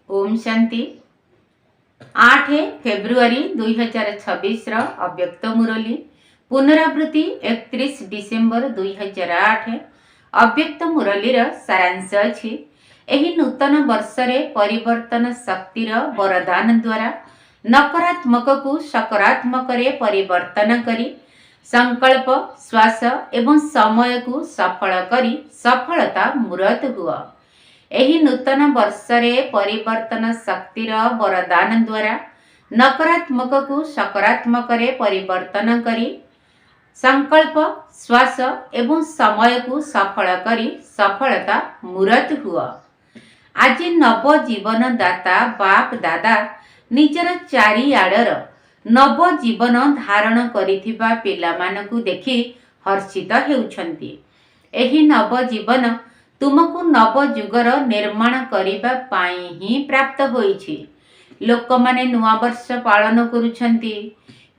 Om Shanti 8 February 2026 अव्यक्त मुरली पुनरावृत्ति 31 December 2008 अव्यक्त मुरलीर सारांश अछि। एही नूतन वर्षरे परिवर्तन शक्तिर वरदान द्वारा नकारात्मक को सकारात्मक रे परिवर्तन करी संकल्प श्वास एवं समय को सफल करी सफलता मूर्त हुआ। एही नूतन वर्षरे परिवर्तन शक्तिर वरदान द्वारा नकारात्मक को सकारात्मक रे परिवर्तन करी संकल्प श्वास एवं समय को सफल करी सफलता मूर्त हुआ। आज नव जीवन दाता बाप दादा निजर चारिआडर नव जीवन धारण करिथिबा पिलामानकु देखि हर्षित हेउछन्ति। एही नव जीवन तुमको नव जुगर निर्माण करिबा पाई ही प्राप्त होईछि। लोक माने नुआ वर्ष पालन करुछन्ति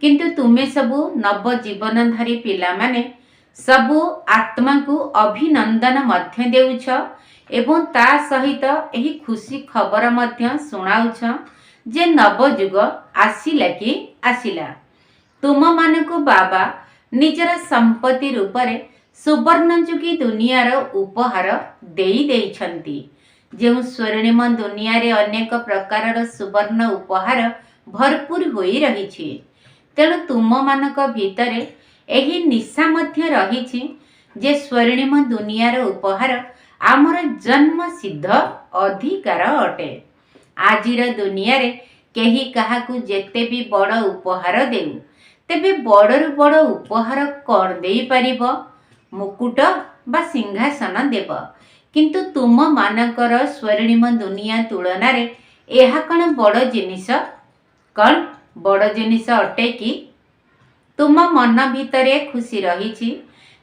किंतु तुमे सबु नव जीवनधारी पिला माने सबु आत्मा को अभिनंदन मध्य देउछ एवं ता सहित एही खुशी खबर मध्य सुनाउछ जे नव जुग आसिला कि आसिला। तुम मानको बाबा निजर संपत्ति रूपरे सुवर्णजुगी दुनियार उपहार देई देइछन्ति। जो स्वर्णिम दुनिया रे अनेक प्रकार सुवर्ण उपहार भरपूर होई रहिछि, तेणु तुम मानक भितरे एही निशा मध्य रहिछि जे स्वर्णिम दुनियार उपहार आमर जन्म सिद्ध अधिकार अटे। आजिर दुनिया रे केही काहाकू जेते भी बड़ उपहार देउ, तेबे बड़रु बड़ उपहार कौन देई परिबो? मुकुट बा सिंहासन देव, किंतु तुम मानकर स्वर्णिम दुनिया तुलना रे एहा कण बड़ जिनिस? कण बड़ जिनिस अटे कि? तुम मन भितरे खुशी रहिछि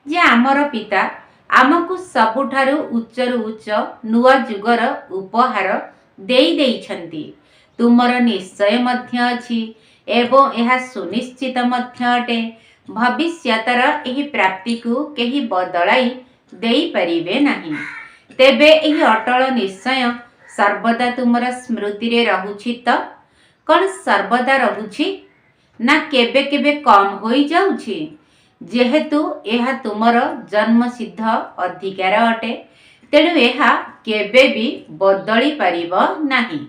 जे आमर पिता आमको सबुठारु उच्चरु उच्च नुआ जुगर उपहार देई देइछन्ति। तुमर निश्चय मध्य अछि एवं यह सुनिश्चित मध्य अटे भविष्यतर एही प्राप्ति को केही बदलाई देई परिबे नाही। तेबे एही अटल निश्चय सर्वदा तुमर स्मृति रे रहुछि त? कण सर्वदा रहुछि ना केबे केबे कम होई जाउछि? जेहेतु यह तुमर जन्म सिद्ध अधिकार अटे, तेणु यह केबे भी बदली पारिबो नाही।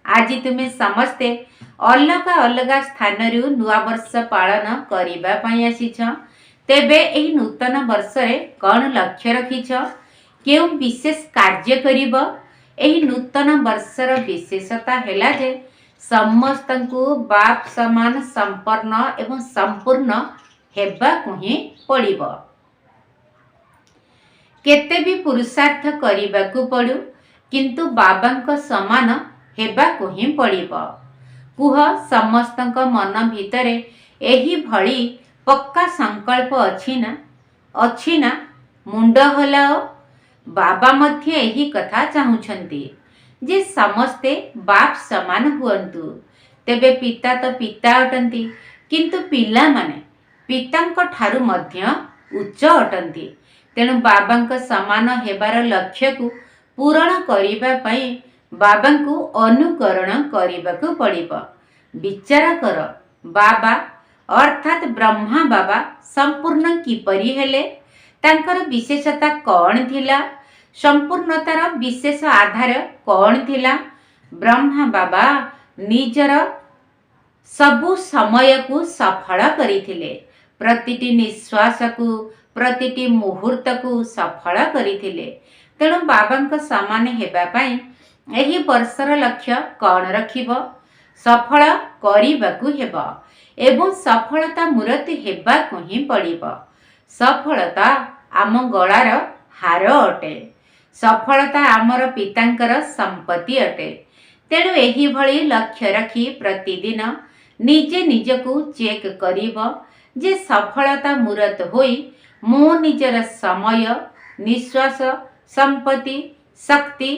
आज तुमे समस्ते अलग अलग स्थान रु नुआ वर्ष पालन करिबा पई आसीछ। तेबे एही नूतन वर्ष रे कौन लक्ष्य रखिछ? केउ विशेष कार्य करिब? एही नूतन वर्षर विशेषता हेला जे समस्तंकु बाप समान संपन्न एवं संपूर्ण हेबा कुही पड़िब। केते भी पुरुषार्थ करिबाकु पड़ु, किंतु बाबांक समान हेबा कुही पड़िब। कुह समस्तंक मन भितरे एही भली पक्का संकल्प अछि ना? अछि ना? मुंड हलाओ। बाबा मध्य एही कथा चाहुछन्ति जे समस्ते बाप समान हुअन्तु। तेबे पिता तो पिता अटन्ति, किंतु पिला माने पितांक ठारु मध्य उच्च अटन्ति। तेणु बाबांक समान हेबार लक्ष्य को पूरण करिबा पई बाबांकु अनुकरण करिबाकु पड़िब। विचार कर, बाबा अर्थात ब्रह्मा बाबा संपूर्ण किपरि हेले? तांकर विशेषता कौन थिला? संपूर्णतार विशेष आधार कौन थिला? ब्रह्मा बाबा निजर सबु समय को सफल करिथिले। प्रतिटी निश्वास को प्रतिटी मुहूर्त को सफल करिथिले। तेणु बाबांक समान हेबा पई एही वर्षर लक्ष्य कौन रखिब? सफल करिबाकु हेब एवं सफलता मूर्त हेबाकु ही पड़िब। सफलता आम गଳାर हार अटे। सफलता आमर पितांकर संपत्ति अटे। तेणु एही भली लक्ष्य रखी प्रतिदिन निजे निजकु चेक करिब जे सफलता मूर्त होई मो निजर समय निश्वास संपत्ति शक्ति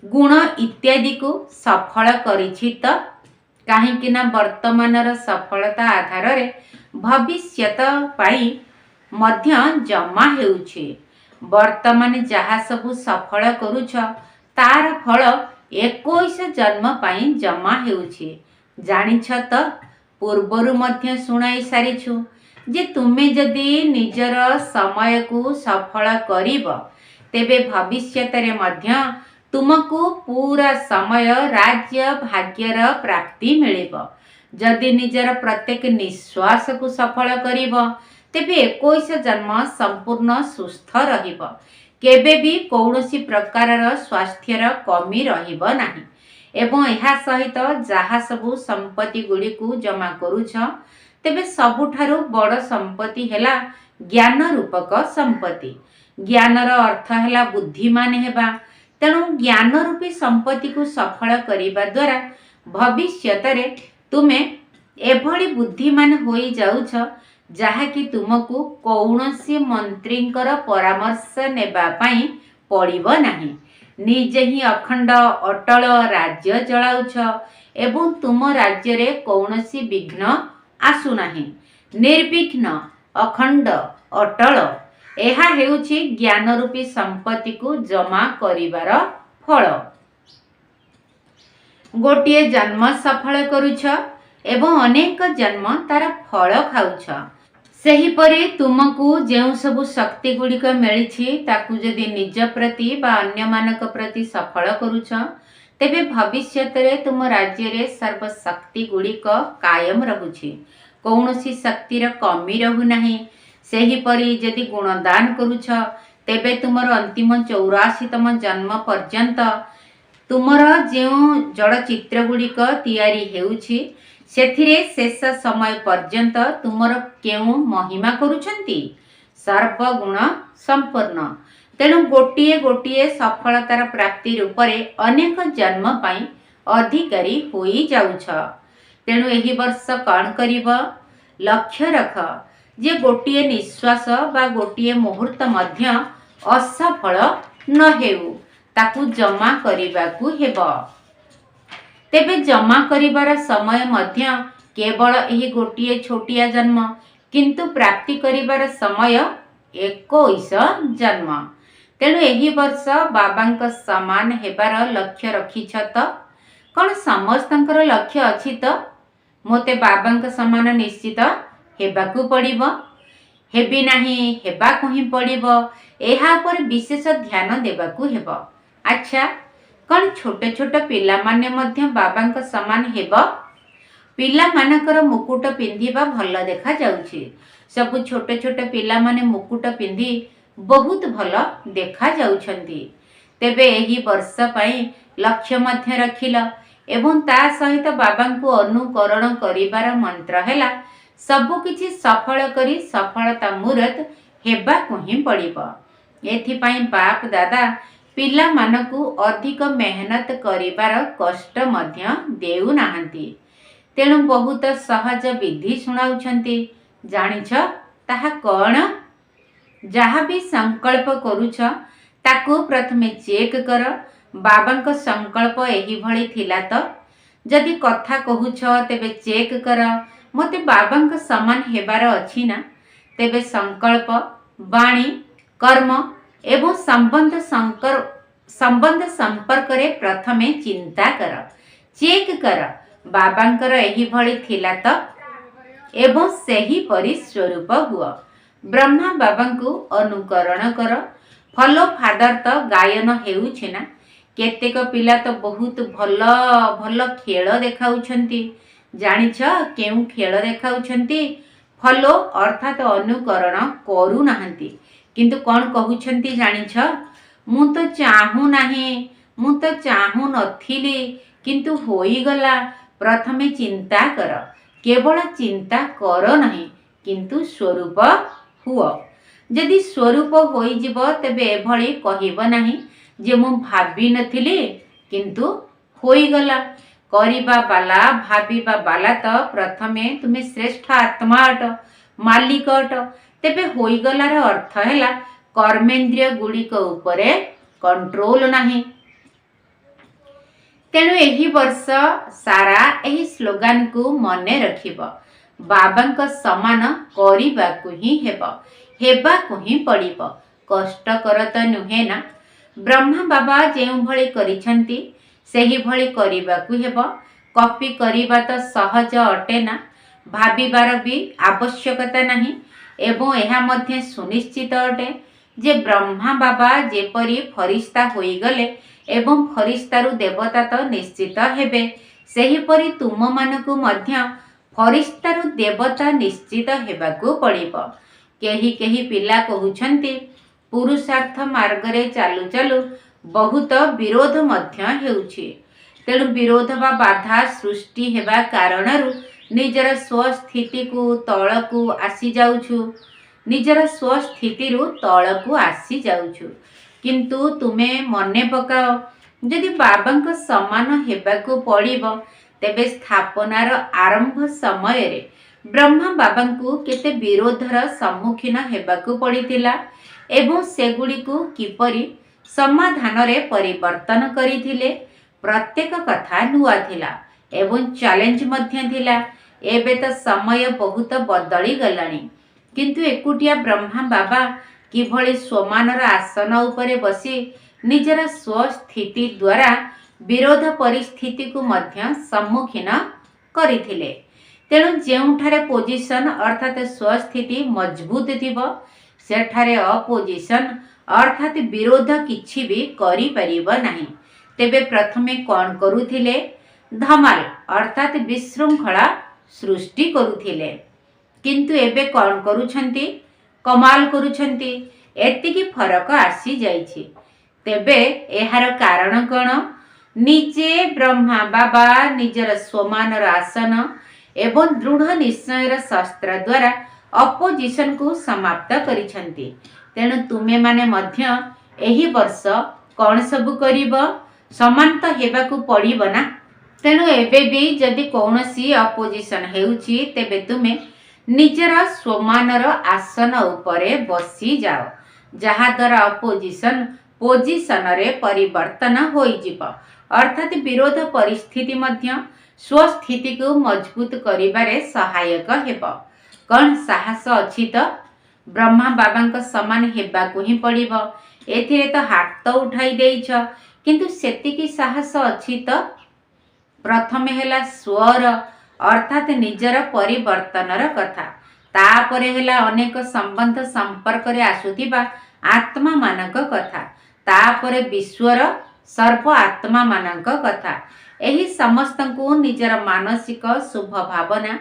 गुण इत्यादि को सफल करिछि त? काहेकि ना वर्तमानर सफलता आधार रे भविष्यत पाई मध्य जमा हेउछि। वर्तमान जहा सबु सफल करुछ तार फल 21 जन्म पाई जमा हेउछि। जानिछ त पूर्वरु मध्य शुणाई सारिछु जे तुमे जदि निजर समय को सफल करिब तेबे भविष्यतरे मध्य तुमको पूरा समय राज्य भाग्यर प्राप्ति मिलिब। जदि निजर प्रत्येक निश्वास को सफल करिब तेबे 21 जन्म संपूर्ण सुस्थ रहिब। केबे भी कौनसी प्रकारर स्वास्थ्यर कमी रहिब नाही। एवं एहा सहित जहा सबु संपत्ति गुड़ी को जमा करूछ तेबे सबुठारु बड़ संपत्ति हेला ज्ञान रूपक संपत्ति। ज्ञानर अर्थ हेला बुद्धिमान हेबा। तेणु ज्ञान रूपी संपत्ति को सफल करिबा द्वारा भविष्यतरे तुमे एभली बुद्धिमान होई जाउछ जहाँकि तुमको कौनसी मंत्रींकर परामर्श नेबा पाई पड़िब नाही। निजे ही अखंड अटल राज्य चलाउछ एवं तुम राज्य रे कौनसी विघ्न आसु नाही। निर्विघ्न अखंड अटल एहा हेउछि ज्ञान रूपी संपत्ति को जमा करिवार फल। गोटिए जन्म सफल करूछ एवं अनेक जन्म तार फल खाउछ। सेहीपरि तुमको जेउ सबु शक्ति गुड़िक मिली ताकू जदि निज प्रति बा अन्य मानक प्रति सफल करूछ तेबे भविष्यतरे तुम राज्य रे सर्वशक्ति गुड़िक कायम रहुछि। कौनसी शक्तिर कमी रहु नाही। सेहीपरि जदि गुणदान करूछ तेबे तुमर अंतिम 84तम जन्म पर्यंत तुमर जेउ जड़ चित्र गुड़िक तैयारी हेउछि सेथिरे शेष समय पर्यंत तुमर केउ महिमा करूछंती सर्वगुण संपन्न। तेणु गोटिए गोटिए सफलतार प्राप्ति रूपरे अनेक जन्म पाई अधिकारी होई जाउछ। तेणु एही वर्ष कौन करिब लक्ष्य रख जे गोटिए निश्वास बा गोटिए मुहूर्त मध्य असफल न हेउ ताकू जमा करिबाकू हेबो। तेबे जमा करिबार समय मध्य केवल एही गोटिए छोटिया जन्म किंतु प्राप्ति करिबार समय 21 जन्म। तेणु एही वर्ष बाबांक समान हेबार लक्ष्य रखिछ त कौन समस्तंकर लक्ष्य अछि त मोते बाबांक समान निश्चित हेबाकू पड़िबो हेबी नाही हेबाकू ही पड़िबो एहा पर विशेष ध्यान देबाकू हेबो। अच्छा कौन छोटे छोटे पिला माने मध्य बाबांक समान हेबो। पिला मानकर मुकुट पिंधिबा भल देखा जाउछि। सबु छोटे छोटे पिला माने मुकुट पिंधि बहुत भल देखा जाउछंती। तेबे एही वर्ष पई लक्ष्य मध्य रखिल एवं ता सहित बाबांकु अनुकरण करिबार मंत्र हेला सबु किछि सफल करी सफलता मूरत हेबाकू ही पड़िबो। एथि पई बाप दादा पिला मानकु अधिक मेहनत करिबार कष्ट मध्य देउ नाहंती। तेणु बहुत सहज विधि सुनाउछंती। जानिछ ताहा कौन जहा भी संकल्प करूछ ताकू प्रथमे चेक कर बाबांक संकल्प एही भली थिला त जदि कथा कहूछ तेबे चेक कर मते बाबांक समान हेबार अछि ना। तेबे संकल्प वाणी कर्म एवं संबंध संपर्क रे प्रथमे चिंता कर चेक कर बाबांकर एही भली थिला त एवं सेही परि स्वरूप हुआ। ब्रह्मा बाबांकु अनुकरण कर। फॉलो फादर तो गायन हेउछि ना। केतेक पिला तो बहुत भल भल खेल देखाउछंती। जानिछ केउ खेल देखाउछंती फॉलो अर्थात अनुकरण करू नाहंती किंतु कौन कहउछंती जानिछ मु तो चाहू नाही मु तो चाहू नथिली किंतु होई गला। प्रथमे चिंता कर केवल चिंता कर नहीं किंतु स्वरूप हुओ। जदि स्वरूप होई जिवो तेबे एभली कहिब नाही जे मु भाबी नथिली किंतु होई गला। करिबा बाला भाबिबा बाला तो प्रथमे तुमे श्रेष्ठ आत्मा अट मालिक अट। तेबे होई गलार अर्थ हैला कर्मेंद्रिय गुड़िक उपरे कंट्रोल नाही। तेणु एही वर्ष सारा एही स्लोगान को मने रखिब। बाबांक समान करिबाकू ही हेबाकू ही पड़िब। कष्ट कर तो नुहे ना। ब्रह्मा बाबा जेउ भली करिछंती सेही भली करिबाकु हेबो। कॉपी करिबा तो सहज अटे ना, भाबिबार भी आवश्यकता नहीं एवं यह मध्य सुनिश्चित अटे जे ब्रह्मा बाबा जेपरी फरिश्ता होईगले एवं फरिश्तारु देवता तो निश्चित हेबे, सेहीपरि तुम मानकु मध्य फरिश्तारु देवता निश्चित हेबाकु पड़िबो। केही केही पिला कहउछन्ति पुरुषार्थ मार्गरे चालू चालू बहुत विरोध मध्य हेउछि, तेणु विरोध बा बाधा सृष्टि हेबा कारणरु निजर स्वस्थिति को तळकु आसी जाउछु, निजर स्वस्थिति तळकु आसी जाउछु। किंतु तुमे मने पकाओ यदि बाबांक समान हेबाकु पड़िबो तेबे स्थापनार आरंभ समय रे ब्रह्मा बाबांकु केते विरोधर सम्मुखीन हेबाकु पड़ितिला एवं सेगुड़िकु किपरि समाधान रे परिवर्तन करिथिले। प्रत्येक कथा नुआ थिला एवं चैलेंज मध्य थिला। एबे तो समय बहुत बदली गलानी, किंतु एकुटिया ब्रह्मा बाबा किभଳି स्वमानर आसन उपरे बसी निजर स्वस्थिति द्वारा विरोध परिस्थिति को मध्य सम्मुखीन करिथिले। तेणु जेउठारे पोजिशन अर्थात स्वस्थिति मजबूत थिबो सेठारे अपोजिशन अर्थात विरोध किछि भी करि परिबो नाही। तेबे प्रथमे कौन करुथिले? धमाल अर्थात विशृंखला सृष्टि करुथिले, किंतु एबे कौन करुछंती? कमाल करुछंती। एतिकी फरक आसी जाइछि। तेबे एहार कारण कौन? निजे ब्रह्मा बाबा निजर स्वमानर आसन एवं दृढ़ निश्चयर शस्त्र द्वारा अपोजिशन को समाप्त करिछंती। तेणु तुमे माने मध्य एही वर्ष कौन सब करिब? समान तो हेबाकु पड़िबो ना। तेणु एबे भी जदि कौनसी अपोजिशन हेउछि तेबे तुमे निजर स्वमानर आसन उपरे बसी जाओ, जहा द्वारा अपोजिशन पोजिशन रे परिवर्तन होई जिवो, अर्थात विरोध परिस्थिति मध्य स्वस्थिति को मजबूत करिबारे सहायक हेबो। कौन साहस अछि तो? ब्रह्मा बाबांक समान हेबाकु ही पड़िबो। एथिरे तो हाथ तो उठाई देइछ, किंतु सेतिकी साहस अछि तो? प्रथमे हेला स्वर अर्थात निजर परिवर्तनर कथा, तापरे हेला अनेक संबंध संपर्क रे आसुथिबा आत्मा मानक कथा, तापरे विश्वर सर्व आत्मा मानक कथा। एही समस्तंकु निजर मानसिक शुभ भावना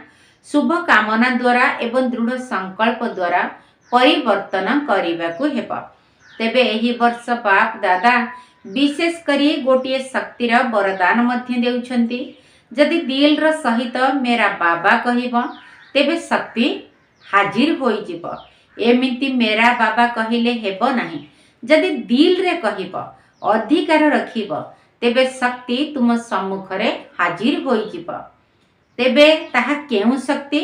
शुभ कामना द्वारा एवं दृढ़ संकल्प द्वारा परिवर्तन करिबाकु हेबो। तेबे एही वर्ष बाप दादा विशेष करी गोटिए शक्तिर वरदान मध्य देउछंती। जदि दिल र सहित मेरा बाबा कहिबो तेबे शक्ति हाजिर होई जिवो। एमिति मेरा बाबा कहिले हेबो नाही। जदि दिल रे कहिबो अधिकार रखिबो तेबे शक्ति तुम सम्मुखरे हाजिर होई जिवो। तेबे ताहा केउ शक्ति?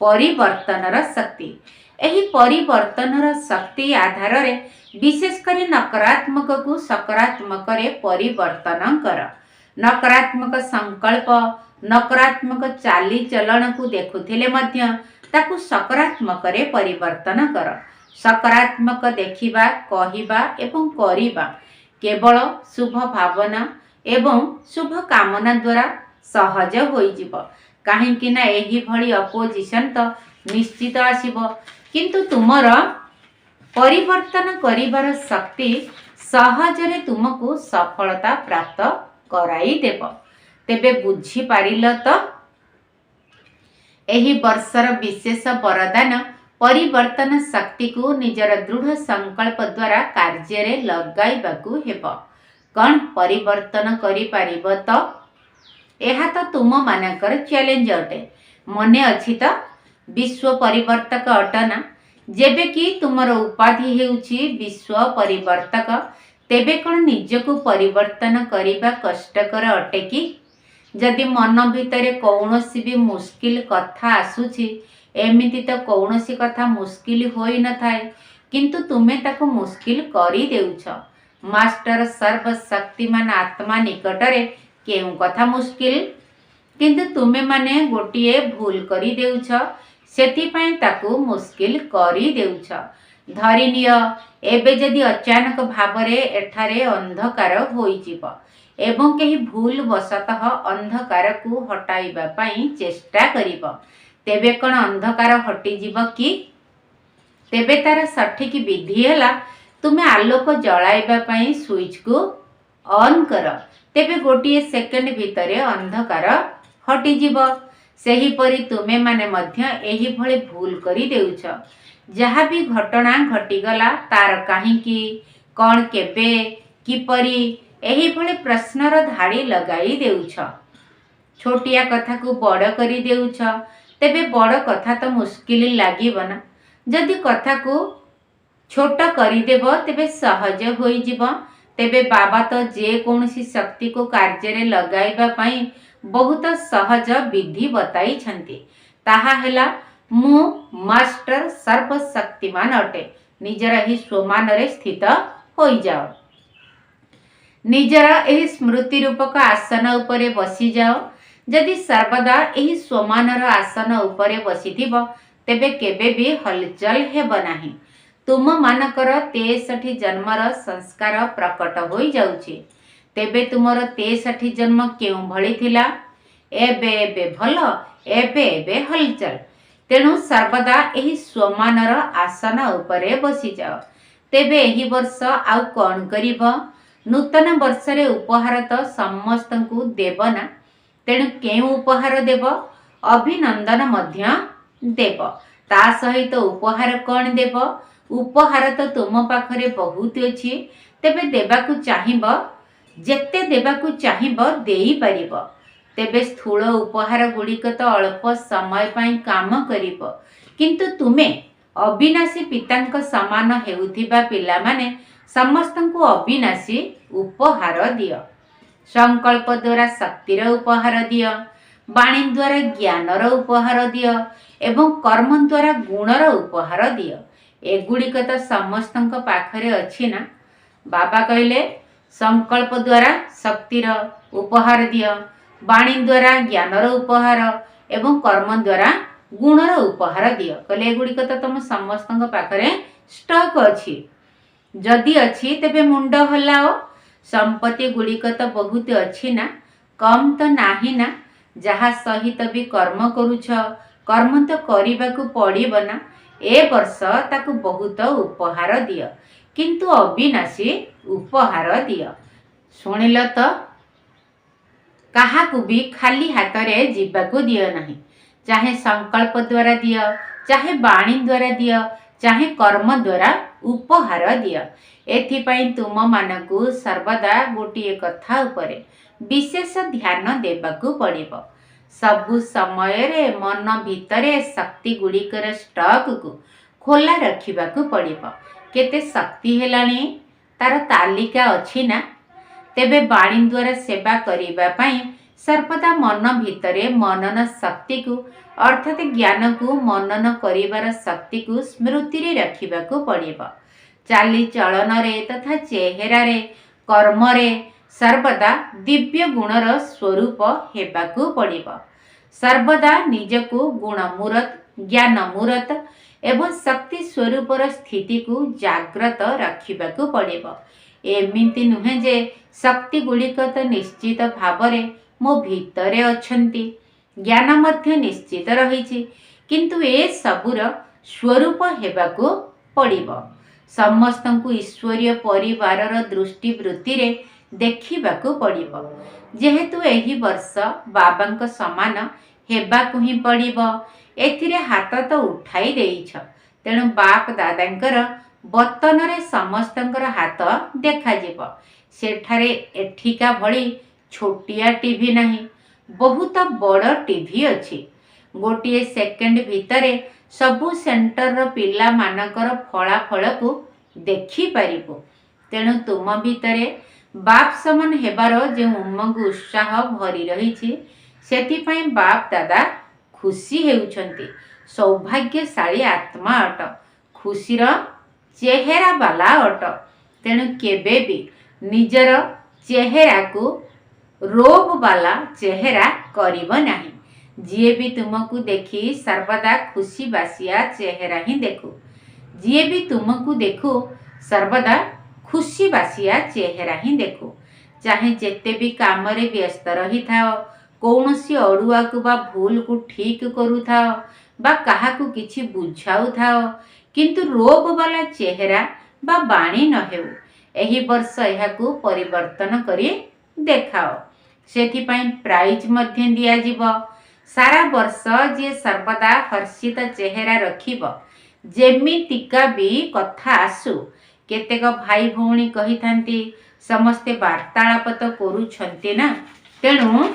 परिवर्तनर शक्ति। एही परिवर्तनर शक्ति आधार रे विशेष करी नकारात्मक को सकारात्मक रे परिवर्तन कर। नकारात्मक संकल्प नकारात्मक चाली चलन को देखुथिले मध्य ताकु सकारात्मक रे परिवर्तन कर। सकारात्मक देखिबा कहिबा एवं करिबा केवल शुभ भावना एवं शुभ कामना द्वारा सहज होई जिवो। काहेकि ना एही भली अपोजिशन तो निश्चित आसीबो, किंतु तुमर परिवर्तन करिबार शक्ति सहजरे तुमको सफलता प्राप्त कराई देब। तेबे बुझी पारिल तो? एही वर्षर विशेष वरदान परिवर्तन शक्ति को निजर दृढ़ संकल्प द्वारा कार्य रे लगाइबाकु हेबो। कौन परिवर्तन करि पारिबो तो? एहा तो तुम मानकर चैलेंज अटे। मने अछि तो? विश्व परिवर्तक अटना। जेबे कि तुमर उपाधि हेउछि विश्व परिवर्तक, तेबे कौन निजको परिवर्तन करिबा कष्टकर अटे कि? जदि मन भितरे कौनसी भी मुश्किल कथा आसुछि, एमिति तो कौनसी कथा मुश्किल होई न थाए, किंतु तुमे ताको मुश्किल करी देउछ। मास्टर सर्वशक्तिमान आत्मा निकटरे केउ कथा मुश्किल, किंतु तुमे माने गोटिए भूल करी देउछ, सेथिपाई ताकू मुश्किल करी देउछ। धरिनिय एबे जदि अचानक भावरे एठारे अंधकार होई जिवो, एवं कहीं भूल वशतः अंधकार को हटाइबा पाई चेष्टा करिब तेबे कौन अंधकार हटिजिब कि? तेबे तार सठिक विधि है तुमे आलोक जलाइबा पाई स्विच को ऑन कर तेबे गोटे सेकेंड भितर अंधकार हटिजिब। सेहीपरि तुमे माने मध्य एही भली भूल करि देउछ। जहाँ भी घटना घटीगला तार काहींकी कौन केबे किपरि एही भली प्रश्नर धाड़ी लगाई देउछ। छोटिया कथा को बड़ करि देउछ तेबे बड़ कथा तो मुस्किल लागिब ना। जदि कथा को छोट करिदेव तेबे सहज होई जिव। तेबे बाबा तो जे कौनसी शक्ति को कार्य रे लगाइबा पाई बहुत सहज विधि बताई छंती। ताहा हेला मु मास्टर सर्वशक्तिमान अटे। निजर ही स्वमान रे स्थित होई जाओ। निजर एही स्मृति रूपक आसन उपरे बसी जाओ। जदि सर्वदा एही स्वमानर आसन उपरे बसिथिब तेबे केबे भी हलचल हेब नाही। तुम मानकर 63 जन्मर संस्कार प्रकट होई जाउछि। तेबे तुमर 63 जन्म केउ भली थिला? एबे एबे भल एबे एबे हलचल। तेणु सर्वदा एही स्वमानर आसन उपरे बसी जाओ। तेबे एही वर्ष आउ कौन करिब? नूतन वर्ष रे उपहार तो समस्तंकु देव ना। तेणु केउ उपहार देव? अभिनंदन मध्य देव। ता सहित उपहार कौन देव? उपहार तो तुम पाखरे बहुत अछि। तेबे देबाकु चाहिब जेते देबाकु चाहिब देई परिब। तेबे स्थूल उपहार गुड़िक तो अल्प समय पाई काम करिब। किंतु तुमे अविनाशी पितांक समान हेउथिबा पिला माने समस्तंकु अविनाशी उपहार दियो। संकल्प द्वारा शक्तिर उपहार दियो। वाणी द्वारा ज्ञानर उपहार दियो एवं कर्म द्वारा गुणर उपहार दियो। एगुड़िक तो समस्तंक पाखरे अछि ना। बाबा कहले संकल्प द्वारा शक्तिर उपहार दियो, वाणी द्वारा ज्ञानर उपहार एवं कर्म द्वारा गुणर उपहार दियो। कहले एगुड़िक तो तुम समस्तंक पाखरे स्टॉक अछि। जदि अछि तेबे मुंड हलाओ। संपत्ति गुड़िक तो बहुत अछि ना, कम तो नाही ना। जहा सहित भी कर्म करूछ, कर्म तो करिबाकु पड़िब ना। ए वर्ष ताकु बहुत उपहार दियो किंतु अविनाशी उपहार दियो। सुनिल तो? काहाकु भी खाली हाथ रे जीवाकु दियो नाही। चाहे संकल्प द्वारा दियो, चाहे वाणी द्वारा दियो, चाहे कर्म द्वारा उपहार दियो। एथिपाई तुम मानकु सर्वदा गोटिए कथा उपरे विशेष ध्यान देबाकु पड़िब। सबु समय रे मन भितरे शक्ति गुड़िकर स्टॉक को खोला रखिबाकु पड़िब। केते शक्ति हेलानी तार तालिका अछि ना। तेबे वाणी द्वारा सेवा करिबा पाई सर्वदा मन भितरे मनन शक्ति को अर्थात ज्ञान को मनन करिबार शक्ति को स्मृति रे रखिबाकु पड़िब। चाली चलन रे तथा चेहरा रे कर्म रे सर्वदा दिव्य गुणर स्वरूप हेबाकु पड़िब। सर्वदा निजको गुण मूरत, ज्ञान मूरत एवं शक्ति स्वरूपर स्थिति को जाग्रत रखिबाकु पड़िब। एमिति नुहे जे शक्ति गुड़िक तो निश्चित भावरे मो भितरे अछंती, ज्ञान मध्य निश्चित रहिछि, किंतु ए सबुर स्वरूप हेबाकु पड़िब। समस्तंकु ईश्वरीय परिवारर दृष्टिवृत्ति रे देखिबाकु पड़िब। जेहेतु एही वर्ष बाबांक समान हेबाकु ही पड़िब। एथिरे हाथ तो उठाई देइछ। तेणु बाप दादांकर बतन रे समस्तंकर हाथ देखा जिव। सेठारे एठिका भली छोटिया टीवी नहीं, बहुत बड़ टीवी अछि। गोटिए सेकेंड भितरे सबु सेंटर पिला मानकर फलाफल को देखि पारिबो। तेणु तुम भितरे बाप समान हेबार जे उमंग उत्साह भरी रहिछि सेथिपाई बाप दादा खुशी हेउछंती। सौभाग्यशाली आत्मा अट, खुशीर चेहरा वाला अट। तेणु केबे भी निजर चेहरा को रोब वाला चेहरा करिब नाही। जिए भी तुमको देखी सर्वदा खुशी बासिया चेहरा ही देखू। जिए भी तुमको देखू सर्वदा खुशी बासिया चेहरा ही देखू। चाहे जेते भी काम रे व्यस्त रही थाओ, कौनसी अड़ुआ को बा भूल को ठीक करू थाओ बा काहाकू किछि बुझाऊ थाओ, किंतु रोग वाला चेहरा बा बाणी न हेउ। एही वर्ष एहाकू परिवर्तन करी देखाओ। सेथिपाई प्राइज मध्य दिया जीवो। सारा वर्ष जे सर्वदा हर्षित चेहरा रखिब, जेमितिका भी कथा आसु। केतेक भाई भौणी कही थांती समस्ते वार्तालाप तो करूछंती ना, तेणु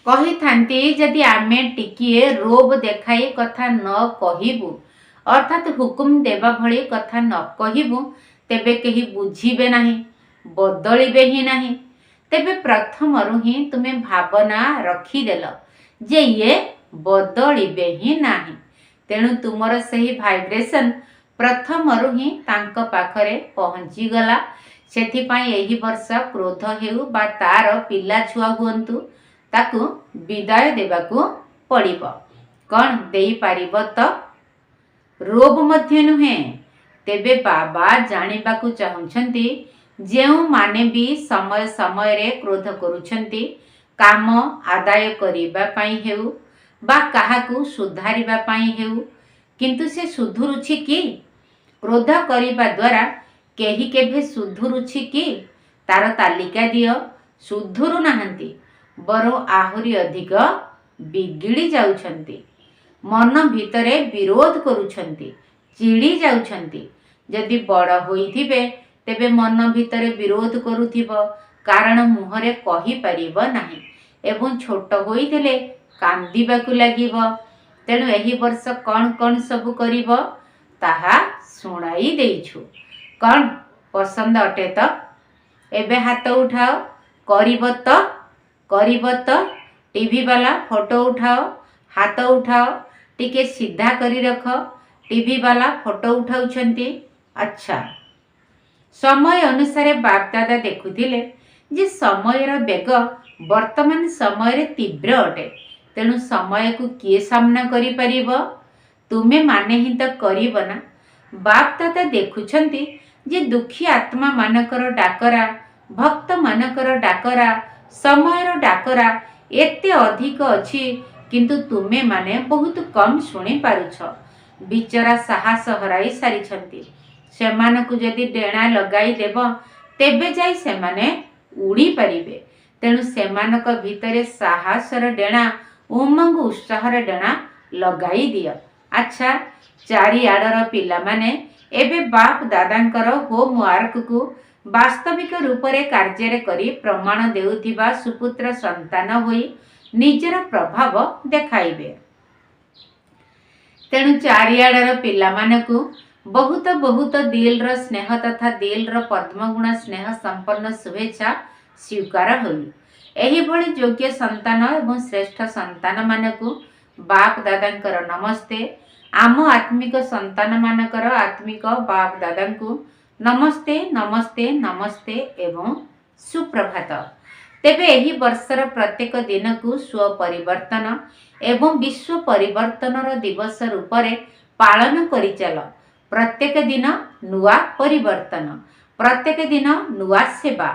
कही थांती जदि आमे टिकिए रोब देखाई कथा न कहिबु, अर्थात हुकुम देवा भली कथा न कहिबु, तेबे केही बुझिबे नाही, बदलिबे ही नाही। तेबे प्रथमरु ही तुमे भावना रखिदेल जे ये बदलिबे ही नाही। तेणु तुमर सही भाइब्रेशन प्रथमरु ही तांक पाखरे पहुंची गला। सेथिपाई एही वर्ष क्रोध हेउ बा तार पिला छुआ हुअंतु, ताकू विदाय देबाकू पड़िबो। कौन देई पारिबो तो? रोब मध्य नुहे। तेबे बाबा जानिबाकू चाहुछंती जेउ माने भी समय समय रे क्रोध करूछंती, काम आदाय करिबा पाई हेउ बा काहाकू सुधारिबा पाई हेउ, किंतु से सुधुरुछि कि? क्रोध करिबा द्वारा केही केभे सुधुरुछि कि? तार तालिका दियो। सुधुरु नाहंती, बरं आहुरी अधिक बिगिड़ी जाउछंती। मन भितरे विरोध करूछंती, चिड़ी जाउछंती। जदि बड़ होइथिबे तेबे मन भितरे विरोध करुथिब, कारण मुहरे कहि परिब नाही, एवं छोट होइथिले कांदिबाकू लागिब। तेणु एही वर्ष कौन कौन सब करिब ताहा सुनाई देइछु। कौन पसंद अटे तो? एबे हाथ उठाओ। करिब तो? करिब तो? टीवी वाला फोटो उठाओ, हाथ उठाओ, टिके सीधा करी रख। टीवी वाला फोटो उठाउछंती। अच्छा, समय अनुसार बाप दादा देखुथिले जे समयर बेग वर्तमान समय तीव्र अटे। तेणु समय को किए सामना करि परिबो? तुमे माने ही तो करिब ना। बाप दादा देखुछंती जे दुखी आत्मा मानकर डाकरा, भक्त मानकर डाकरा, समयर डाकरा एते अधिक अछि, किंतु तुमे माने बहुत कम सुनी पारुछ। बिचरा साहस हराई सारिछंती। सेमानकु जदि डेणा लगाई देब तेबे जाई सेमाने उड़ी परिबे। तेणु सेमानक भितरे साहसर डेणा, उमंग उत्साहर डेणा लगाई दियो। अच्छा, चारिआडर पिला माने एबे बाप दादांकर होमवर्क को वास्तविक रूपरे कार्य करी प्रमाण देउथिबा सुपुत्र संतान होई निजर प्रभाव देखाइबे। तेणु चारिआडर पिला मानकु बहुत बहुत दिलर स्नेह तथा दिलर पद्मगुण स्नेह संपन्न शुभेच्छा स्वीकार होई। एही भली योग्य संतान एवं श्रेष्ठ संतान मानकु बाप दादांकर नमस्ते। आम आत्मिक संतान मानकर आत्मिक बाप दादांकु नमस्ते नमस्ते नमस्ते एवं सुप्रभात। तेबे एही वर्षर प्रत्येक दिन को स्व परिवर्तन एवं विश्व परिवर्तनर दिवस रूपरे पालन करि चल। प्रत्येक दिन नुआ परिवर्तन, प्रत्येक दिन नुआ सेवा,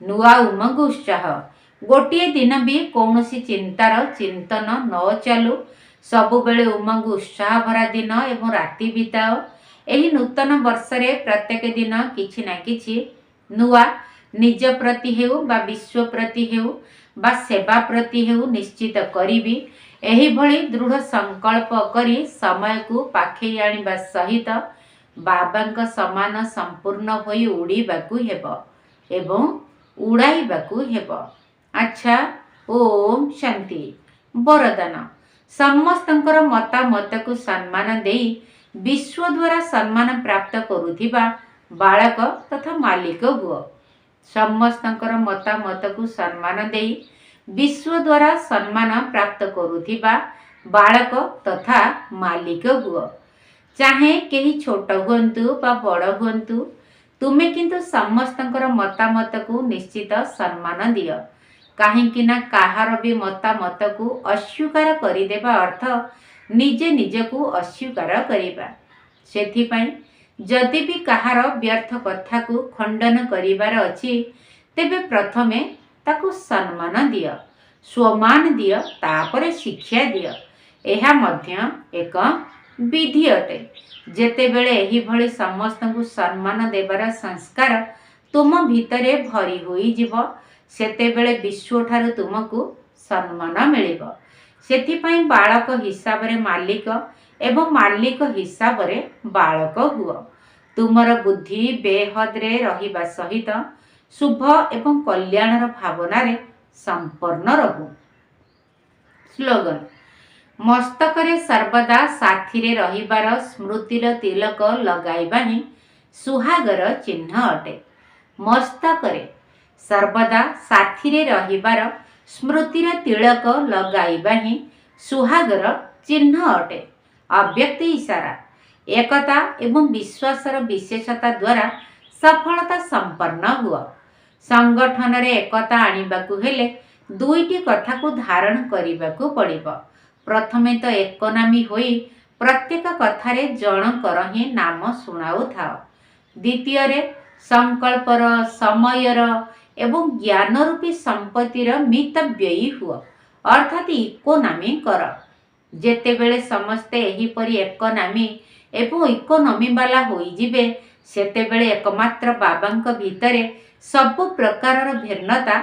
नुआ उमंग उत्साह। गोटिए दिन भी कौनसी चिंतार चिंतन न चालू। सबुबेले उमंग उत्साह भरा दिन एवं राति बिताओ। एही नूतन वर्षरे प्रत्येक दिन किछि ना किछि नुआ निज प्रति हेउ बा विश्व प्रति हेउ बा सेवा प्रति हेउ निश्चित करिबी। एही भली दृढ़ संकल्प करी समय को पाखे आनिबा सहित बाबांक समान संपूर्ण होई उड़ीबाकू हेबो एवं उड़ाइबाकू हेबो। अच्छा, ओम शांति। वरदान, समस्तंकर मतामत को सम्मान देई विश्व द्वारा सम्मान प्राप्त करुथिबा बालक तथा मालिक हुओ। समस्तंकर मतामत को सम्मान देई विश्व द्वारा सम्मान प्राप्त करुथिबा बालक तथा मालिक हुओ। चाहे केही छोट हुअंतु बा बड़ हुअंतु, तुमे किंतु समस्तंकर मतामत को निश्चित सम्मान दियो। काहेकि ना काहार भी मतामत को अस्वीकार करिदेबा अर्थ निजे निजे को अस्वीकार करिबा। सेथिपाई जदि भी कहार व्यर्थ कथा को खंडन करिवार अछि तेबे प्रथमे ताकू सम्मान दियो, स्वमान दियो, तापरे शिक्षा दियो। एहा मध्य एक विधि अटे। जेतेबेले एही भली समस्तଙ୍କୁ सम्मान देवार संस्कार तुम भितरे भरी होई जीवो, सेतेबेले विश्व ठारू तुमको सम्मान मिलिबो। सेथिपाई बालक हिसाब रे मालिक एवं मालिक हिसाब रे बालक हुओ। तुमर बुद्धि बेहद रे रहिबा सहित शुभ एवं कल्याणर भावना रे संपन्न रहू। स्लोगन मस्तक रे सर्वदा साथी रे रहिबार स्मृतिर तिलक लगाइबा ही सुहागर चिन्ह अटे। मस्तक रे सर्वदा साथी रे रहिबार स्मृतिर तिलक लगाइबा ही सुहागर चिन्ह अटे। अव्यक्त इशारा एकता एवं विश्वासर विशेषता द्वारा सफलता संपन्न हुआ। संगठन रे एकता आनिबाकू हेले दुईटी कथा को धारण करिबाकू पड़िबो। प्रथमे तो एकनामी होई प्रत्येक कथारे जनकर ही नाम शुणाउ थाओ। द्वितीय रे संकल्पर समयर एवं ज्ञान रूपी संपत्तिर मितव्ययी हुआ, अर्थात इकोनॉमी कर। जेतेबेले समस्ते एहीपरि एकनामी एवं इकोनॉमी वाला होई जिबे सेतेबेले एकमात्र बाबांक भितरे सब प्रकारर भिन्नता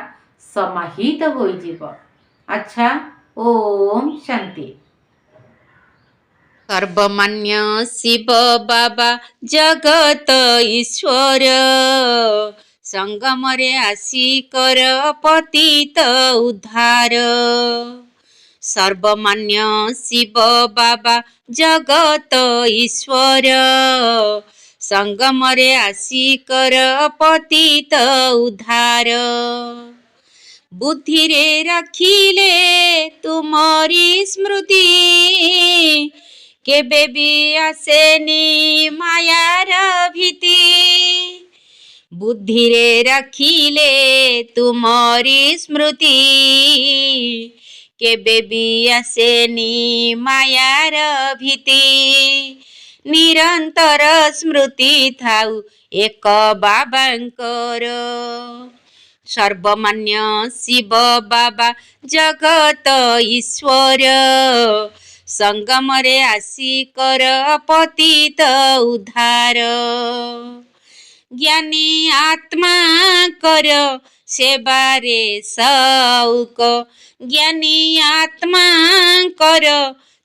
समाहित होई जिवो। अच्छा, ओम शांति। सर्वमान्य शिव बाबा जगत ईश्वर, संगमरे आसी कर पतित उद्धार। सर्वमान्य शिव बाबा जगत ईश्वर, संगमरे आसी कर पतित उद्धार। बुद्धि रे रखिले तुमरी स्मृति, केबे भी आसेनी मायार भीति। बुद्धि रे रखिले तुमरी स्मृति, केबे भी आसेनी मायार भीति। निरंतर स्मृति थाउ एक बाबांकर। सर्वमान्य शिव बाबा जगत ईश्वर, संगमरे आसी कर पतित उद्धार। ज्ञानी आत्मा कर सेबारे सौक, ज्ञानी आत्मा कर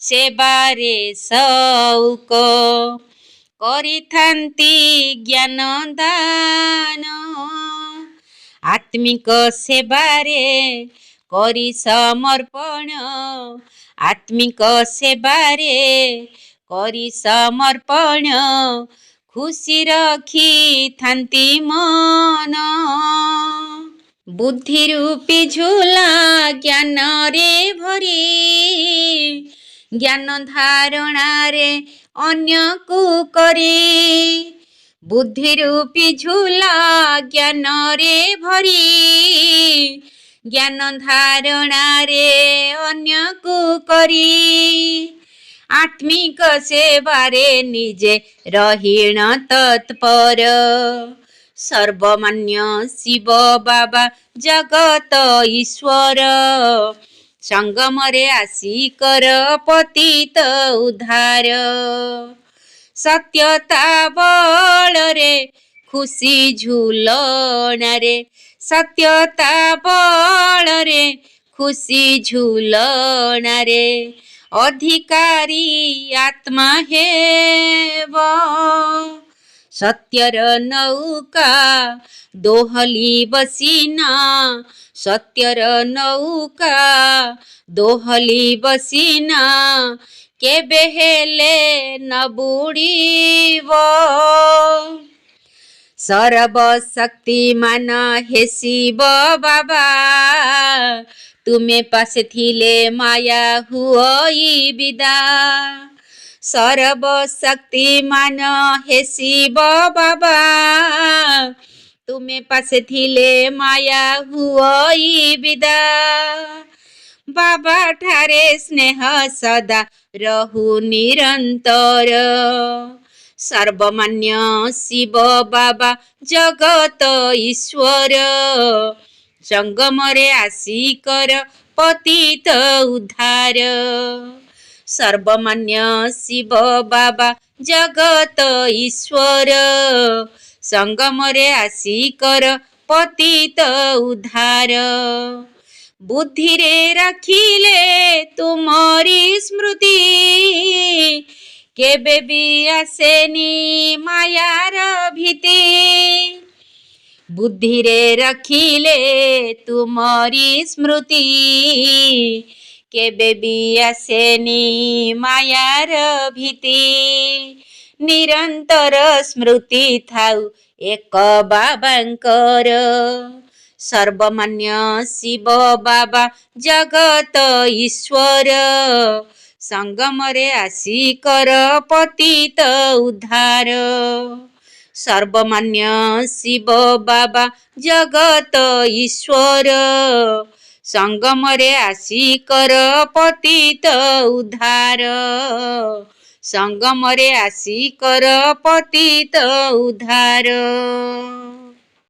सेबारे सौक। करिथांती ज्ञान दान, आत्मिक सेबारे करी समर्पण। आत्मिक सेबारे करी समर्पण, खुशी रखी थांती मन। बुद्धि रूपी झूला ज्ञान रे भरी, ज्ञान धारणा रे अन्य को करी। बुद्धि रूपी झूला ज्ञान रे भरी, ज्ञान धारणा रे अन्य को करी। आत्मिक सेवारे निजे रहीण तत्पर। सर्वमान्य शिव बाबा जगत ईश्वर, संगमरे आसी कर पतित उद्धार। सत्यता बଳରେ खुशी ଝୁଲଣାରେ, सत्यता ବଳରେ खुशी ଝୁଲଣାରେ। ଅଧିକାରୀ ଆତ୍ମା ହେବ, ସତ୍ୟର ନୌକା ଦୋହଲିବ ସିନା। ସତ୍ୟର ନୌକା ଦୋହଲିବ ସିନା, କେବେ ହେଲେ ନ ବୁଡ଼ିବ। सर्वशक्तिमान हे शिव बाबा, तुमे पासे थिले माया हुई विदा। सर्वशक्तिमान हे शिव बाबा, तुमे पासे थिले माया हुई विदा। बाबा ठारे स्नेह सदा रहु निरंतर। सर्वमान्य शिव बाबा जगत ईश्वर संगमरे आसी कर पतित उद्धार सर्वमान्य शिव बाबा जगत ईश्वर संगमरे आसी कर पतित उद्धार बुद्धि रे रखिले तुमरी स्मृति केबे भी आसेनी मायार भीति बुद्धि रे रखिले तुमरी स्मृति केबे भी आसेनी मायार भीति निरंतर स्मृति थाउ एक बाबांकर सर्वमान्य शिव बाबा जगत ईश्वर संगमरे आसी कर पतित उद्धार सर्वमान्य शिव बाबा जगत ईश्वर संगमरे आसी कर पतित उद्धार संगमरे आसी कर पतित उद्धार।